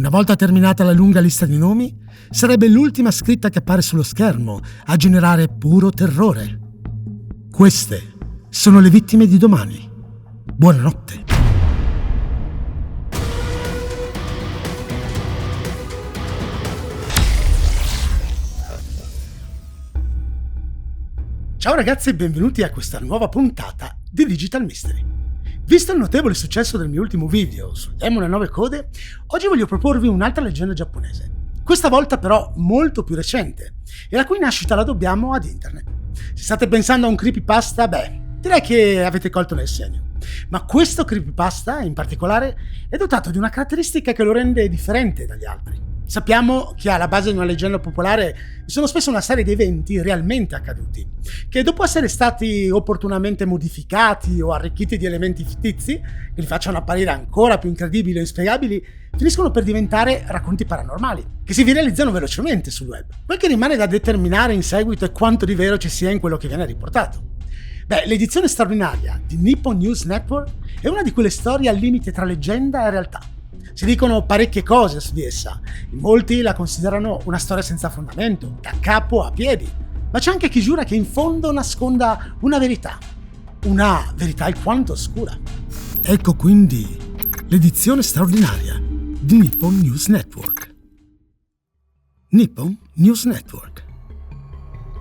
Una volta terminata la lunga lista di nomi, sarebbe l'ultima scritta che appare sullo schermo a generare puro terrore. Queste sono le vittime di domani. Buonanotte. Ciao ragazzi e benvenuti a questa nuova puntata di Digital Mystery. Visto il notevole successo del mio ultimo video sul demone a 9 code, oggi voglio proporvi un'altra leggenda giapponese. Questa volta però molto più recente, e la cui nascita la dobbiamo ad internet. Se state pensando a un creepypasta, direi che avete colto nel segno. Ma questo creepypasta, in particolare, è dotato di una caratteristica che lo rende differente dagli altri. Sappiamo che alla base di una leggenda popolare vi sono spesso una serie di eventi realmente accaduti, che dopo essere stati opportunamente modificati o arricchiti di elementi fittizi, che li facciano apparire ancora più incredibili o inspiegabili, finiscono per diventare racconti paranormali, che si viralizzano velocemente sul web. Quel che rimane da determinare in seguito è quanto di vero ci sia in quello che viene riportato. L'edizione straordinaria di Nippon News Network è una di quelle storie al limite tra leggenda e realtà. Si dicono parecchie cose su di essa, molti la considerano una storia senza fondamento, da capo a piedi, ma c'è anche chi giura che in fondo nasconda una verità alquanto oscura. Ecco quindi l'edizione straordinaria di Nippon News Network. Nippon News Network.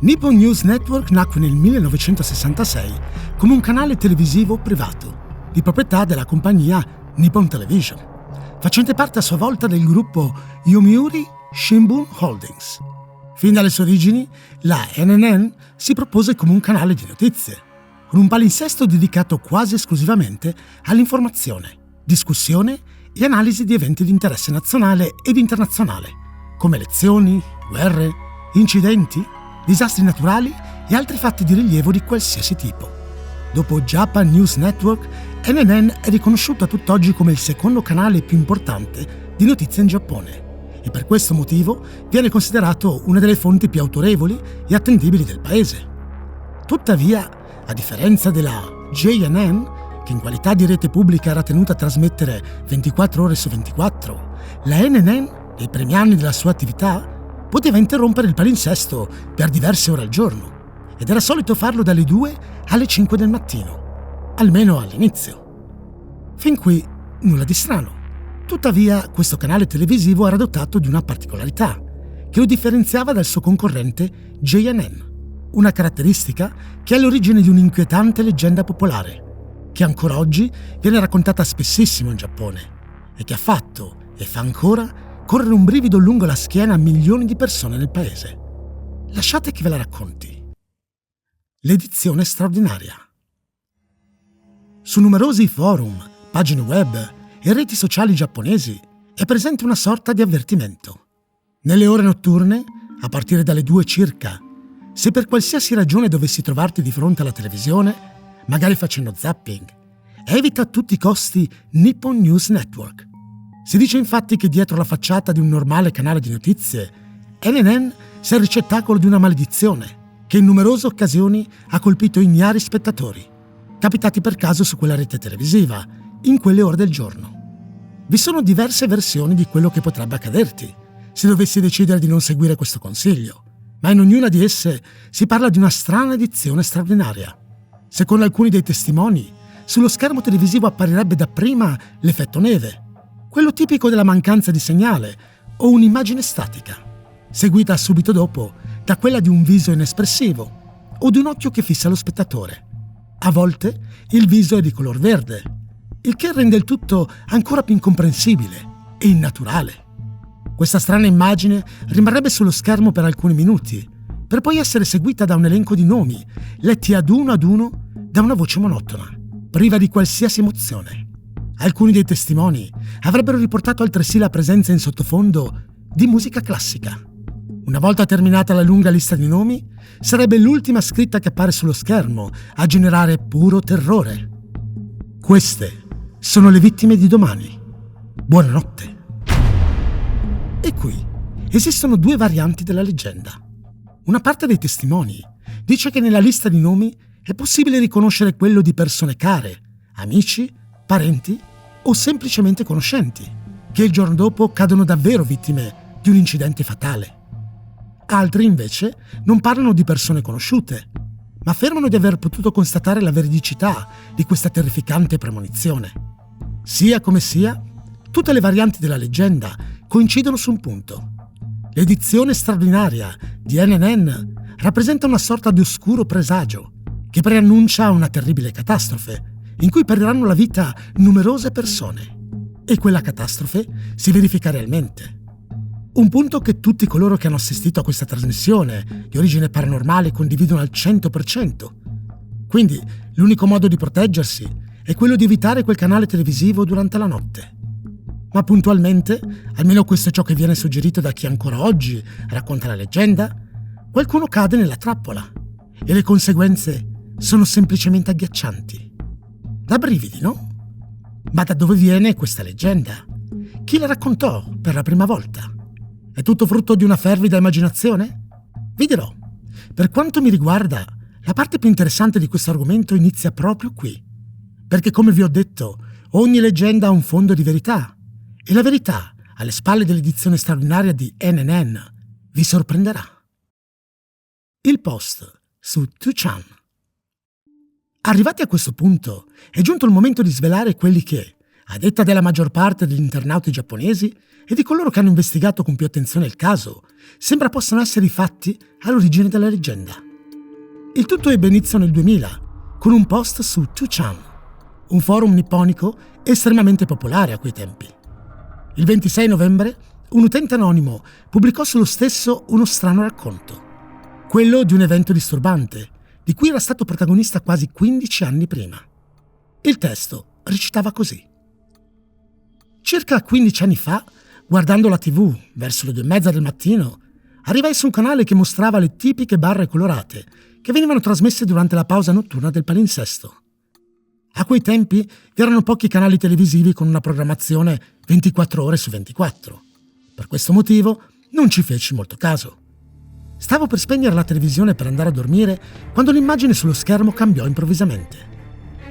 Nippon News Network nacque nel 1966 come un canale televisivo privato, di proprietà della compagnia Nippon Television, facente parte a sua volta del gruppo Yomiuri Shimbun Holdings. Fin dalle sue origini, la NNN si propose come un canale di notizie, con un palinsesto dedicato quasi esclusivamente all'informazione, discussione e analisi di eventi di interesse nazionale ed internazionale, come elezioni, guerre, incidenti, disastri naturali e altri fatti di rilievo di qualsiasi tipo. Dopo Japan News Network, NNN è riconosciuto a tutt'oggi come il secondo canale più importante di notizie in Giappone e per questo motivo viene considerato una delle fonti più autorevoli e attendibili del paese. Tuttavia, a differenza della JNN, che in qualità di rete pubblica era tenuta a trasmettere 24 ore su 24, la NNN, nei primi anni della sua attività, poteva interrompere il palinsesto per diverse ore al giorno ed era solito farlo dalle 2 alle 5 del mattino, almeno all'inizio. Fin qui nulla di strano. Tuttavia, questo canale televisivo era dotato di una particolarità che lo differenziava dal suo concorrente JNN, una caratteristica che è all'origine di un'inquietante leggenda popolare, che ancora oggi viene raccontata spessissimo in Giappone e che ha fatto e fa ancora correre un brivido lungo la schiena a milioni di persone nel paese. Lasciate che ve la racconti. L'edizione straordinaria. Su numerosi forum, pagine web e reti sociali giapponesi è presente una sorta di avvertimento. Nelle ore notturne, a partire dalle 2 circa, se per qualsiasi ragione dovessi trovarti di fronte alla televisione, magari facendo zapping, evita a tutti i costi Nippon News Network. Si dice infatti che dietro la facciata di un normale canale di notizie, NNN sia il ricettacolo di una maledizione che in numerose occasioni ha colpito ignari spettatori, capitati per caso su quella rete televisiva, in quelle ore del giorno. Vi sono diverse versioni di quello che potrebbe accaderti, se dovessi decidere di non seguire questo consiglio, ma in ognuna di esse si parla di una strana edizione straordinaria. Secondo alcuni dei testimoni, sullo schermo televisivo apparirebbe dapprima l'effetto neve, quello tipico della mancanza di segnale, o un'immagine statica, seguita subito dopo da quella di un viso inespressivo o di un occhio che fissa lo spettatore. A volte il viso è di color verde, il che rende il tutto ancora più incomprensibile e innaturale. Questa strana immagine rimarrebbe sullo schermo per alcuni minuti, per poi essere seguita da un elenco di nomi, letti ad uno da una voce monotona, priva di qualsiasi emozione. Alcuni dei testimoni avrebbero riportato altresì la presenza in sottofondo di musica classica. Una volta terminata la lunga lista di nomi, sarebbe l'ultima scritta che appare sullo schermo a generare puro terrore. Queste sono le vittime di domani. Buonanotte. E qui esistono 2 varianti della leggenda. Una parte dei testimoni dice che nella lista di nomi è possibile riconoscere quello di persone care, amici, parenti o semplicemente conoscenti, che il giorno dopo cadono davvero vittime di un incidente fatale. Altri, invece, non parlano di persone conosciute, ma affermano di aver potuto constatare la veridicità di questa terrificante premonizione. Sia come sia, tutte le varianti della leggenda coincidono su un punto. L'edizione straordinaria di NNN rappresenta una sorta di oscuro presagio che preannuncia una terribile catastrofe in cui periranno la vita numerose persone. E quella catastrofe si verifica realmente. Un punto che tutti coloro che hanno assistito a questa trasmissione di origine paranormale condividono al 100%. Quindi l'unico modo di proteggersi è quello di evitare quel canale televisivo durante la notte. Ma puntualmente, almeno questo è ciò che viene suggerito da chi ancora oggi racconta la leggenda, qualcuno cade nella trappola e le conseguenze sono semplicemente agghiaccianti. Da brividi, no? Ma da dove viene questa leggenda? Chi la raccontò per la prima volta? È tutto frutto di una fervida immaginazione? Vi dirò. Per quanto mi riguarda, la parte più interessante di questo argomento inizia proprio qui. Perché, come vi ho detto, ogni leggenda ha un fondo di verità. E la verità, alle spalle dell'edizione straordinaria di NNN, vi sorprenderà. Il post su 2chan. Arrivati a questo punto, è giunto il momento di svelare quelli che, a detta della maggior parte degli internauti giapponesi e di coloro che hanno investigato con più attenzione il caso, sembra possano essere i fatti all'origine della leggenda. Il tutto ebbe inizio nel 2000, con un post su 2chan, un forum nipponico estremamente popolare a quei tempi. Il 26 novembre, un utente anonimo pubblicò sullo stesso uno strano racconto, quello di un evento disturbante, di cui era stato protagonista quasi 15 anni prima. Il testo recitava così. Circa 15 anni fa, guardando la TV verso le 2:30 del mattino, arrivai su un canale che mostrava le tipiche barre colorate che venivano trasmesse durante la pausa notturna del palinsesto. A quei tempi vi erano pochi canali televisivi con una programmazione 24 ore su 24. Per questo motivo non ci feci molto caso. Stavo per spegnere la televisione per andare a dormire quando l'immagine sullo schermo cambiò improvvisamente.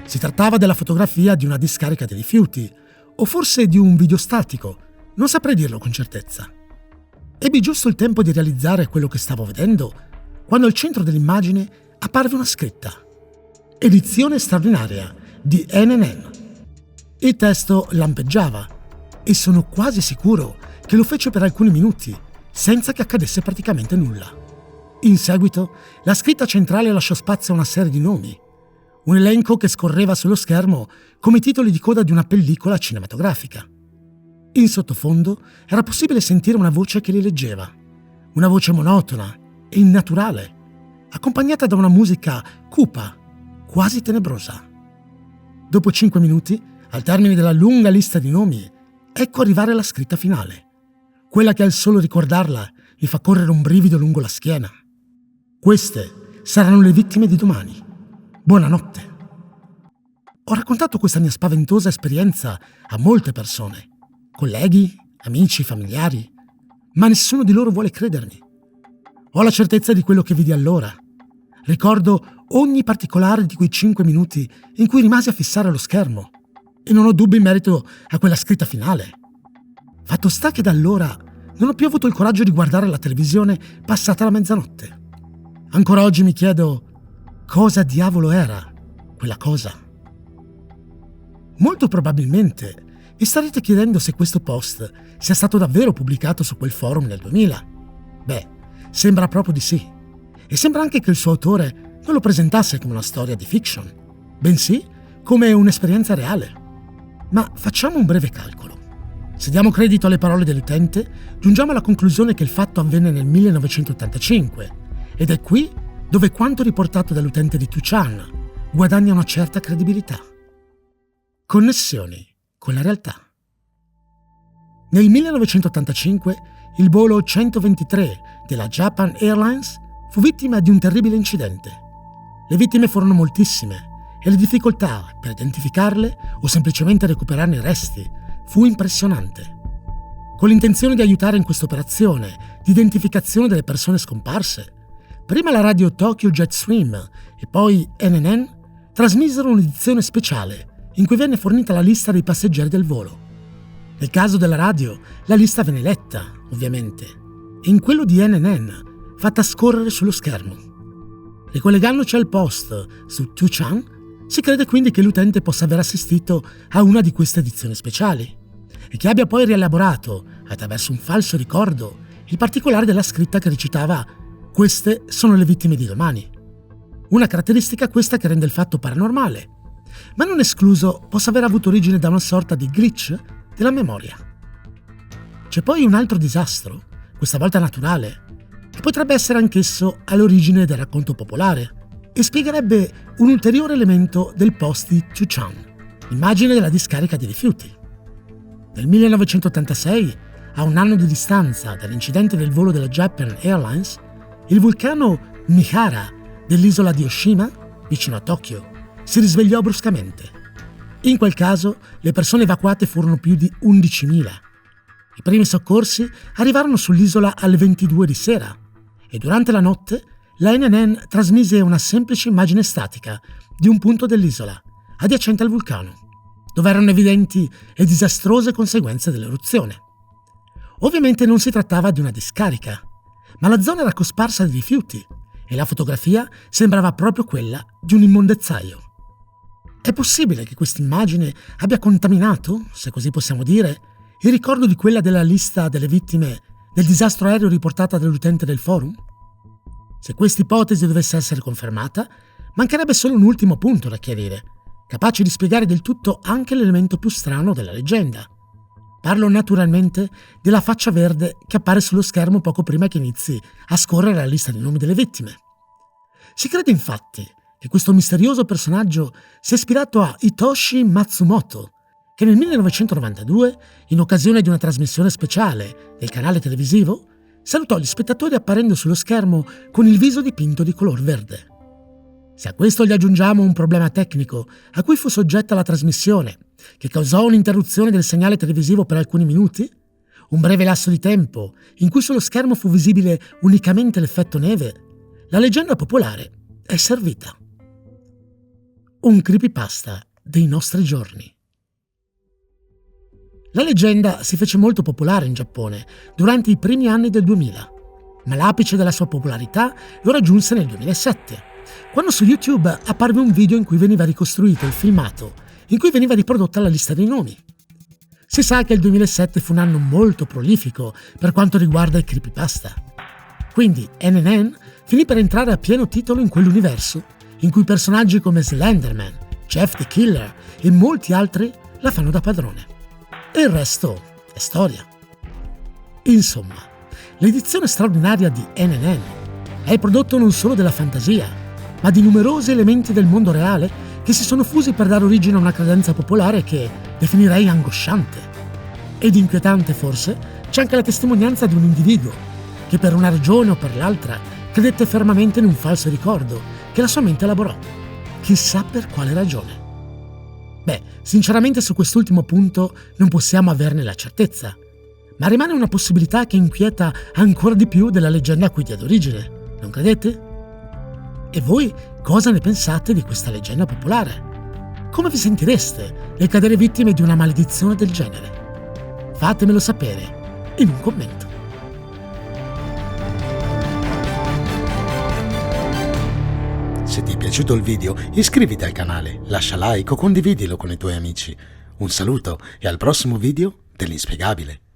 Si trattava della fotografia di una discarica di rifiuti, o forse di un video statico, non saprei dirlo con certezza. Ebbi giusto il tempo di realizzare quello che stavo vedendo quando al centro dell'immagine apparve una scritta: Edizione straordinaria di NNN. Il testo lampeggiava e sono quasi sicuro che lo fece per alcuni minuti senza che accadesse praticamente nulla. In seguito, la scritta centrale lasciò spazio a una serie di nomi, un elenco che scorreva sullo schermo come titoli di coda di una pellicola cinematografica. In sottofondo era possibile sentire una voce che li leggeva, una voce monotona e innaturale, accompagnata da una musica cupa, quasi tenebrosa. Dopo 5 minuti, al termine della lunga lista di nomi, ecco arrivare la scritta finale, quella che al solo ricordarla mi fa correre un brivido lungo la schiena. Queste saranno le vittime di domani. Buonanotte. Ho raccontato questa mia spaventosa esperienza a molte persone, colleghi, amici, familiari, ma nessuno di loro vuole credermi. Ho la certezza di quello che vidi allora. Ricordo ogni particolare di quei 5 minuti in cui rimasi a fissare lo schermo e non ho dubbi in merito a quella scritta finale. Fatto sta che da allora non ho più avuto il coraggio di guardare la televisione passata la mezzanotte. Ancora oggi mi chiedo cosa diavolo era quella cosa. Molto probabilmente vi starete chiedendo se questo post sia stato davvero pubblicato su quel forum nel 2000. Beh, sembra proprio di sì. E sembra anche che il suo autore non lo presentasse come una storia di fiction, bensì come un'esperienza reale. Ma facciamo un breve calcolo. Se diamo credito alle parole dell'utente, giungiamo alla conclusione che il fatto avvenne nel 1985 ed è qui dove quanto riportato dall'utente di 2chan guadagna una certa credibilità. Connessioni con la realtà. Nel 1985 il volo 123 della Japan Airlines fu vittima di un terribile incidente. Le vittime furono moltissime e le difficoltà per identificarle o semplicemente recuperarne i resti fu impressionante. Con l'intenzione di aiutare in questa operazione di identificazione delle persone scomparse, prima la radio Tokyo Jetstream e poi NNN trasmisero un'edizione speciale in cui venne fornita la lista dei passeggeri del volo. Nel caso della radio, la lista venne letta, ovviamente, e in quello di NNN, fatta scorrere sullo schermo. Ricollegandoci al post su 2chan, si crede quindi che l'utente possa aver assistito a una di queste edizioni speciali e che abbia poi rielaborato, attraverso un falso ricordo, il particolare della scritta che recitava «Queste sono le vittime di domani». Una caratteristica questa che rende il fatto paranormale, ma non escluso possa aver avuto origine da una sorta di glitch della memoria. C'è poi un altro disastro, questa volta naturale, che potrebbe essere anch'esso all'origine del racconto popolare e spiegherebbe un ulteriore elemento del post di 2chan, l'immagine della discarica di rifiuti. Nel 1986, a un anno di distanza dall'incidente del volo della Japan Airlines, il vulcano Mihara dell'isola di Oshima, vicino a Tokyo, si risvegliò bruscamente. In quel caso, le persone evacuate furono più di 11.000. I primi soccorsi arrivarono sull'isola alle 22 di sera e durante la notte la NNN trasmise una semplice immagine statica di un punto dell'isola, adiacente al vulcano, dove erano evidenti le disastrose conseguenze dell'eruzione. Ovviamente non si trattava di una discarica, ma la zona era cosparsa di rifiuti e la fotografia sembrava proprio quella di un immondezzaio. È possibile che questa immagine abbia contaminato, se così possiamo dire, il ricordo di quella della lista delle vittime del disastro aereo riportata dall'utente del forum? Se questa ipotesi dovesse essere confermata, mancherebbe solo un ultimo punto da chiarire, capace di spiegare del tutto anche l'elemento più strano della leggenda. Parlo naturalmente della faccia verde che appare sullo schermo poco prima che inizi a scorrere la lista dei nomi delle vittime. Si crede infatti che questo misterioso personaggio sia ispirato a Hitoshi Matsumoto, che nel 1992, in occasione di una trasmissione speciale del canale televisivo, salutò gli spettatori apparendo sullo schermo con il viso dipinto di color verde. Se a questo gli aggiungiamo un problema tecnico a cui fu soggetta la trasmissione, che causò un'interruzione del segnale televisivo per alcuni minuti, un breve lasso di tempo in cui sullo schermo fu visibile unicamente l'effetto neve, la leggenda popolare è servita. Un creepypasta dei nostri giorni. La leggenda si fece molto popolare in Giappone durante i primi anni del 2000, ma l'apice della sua popolarità lo raggiunse nel 2007, quando su YouTube apparve un video in cui veniva ricostruito il filmato in cui veniva riprodotta la lista dei nomi. Si sa che il 2007 fu un anno molto prolifico per quanto riguarda i creepypasta. Quindi NNN finì per entrare a pieno titolo in quell'universo in cui personaggi come Slenderman, Jeff the Killer e molti altri la fanno da padrone. E il resto è storia. Insomma, l'edizione straordinaria di NNN è il prodotto non solo della fantasia, ma di numerosi elementi del mondo reale che si sono fusi per dare origine a una credenza popolare che definirei angosciante. Ed inquietante forse c'è anche la testimonianza di un individuo che per una ragione o per l'altra credette fermamente in un falso ricordo che la sua mente elaborò. Chissà per quale ragione. Beh, sinceramente su quest'ultimo punto non possiamo averne la certezza, ma rimane una possibilità che inquieta ancora di più della leggenda a cui diede origine, non credete? E voi cosa ne pensate di questa leggenda popolare? Come vi sentireste nel cadere vittime di una maledizione del genere? Fatemelo sapere in un commento. Se ti è piaciuto il video, iscriviti al canale, lascia like o condividilo con i tuoi amici. Un saluto e al prossimo video dell'inspiegabile.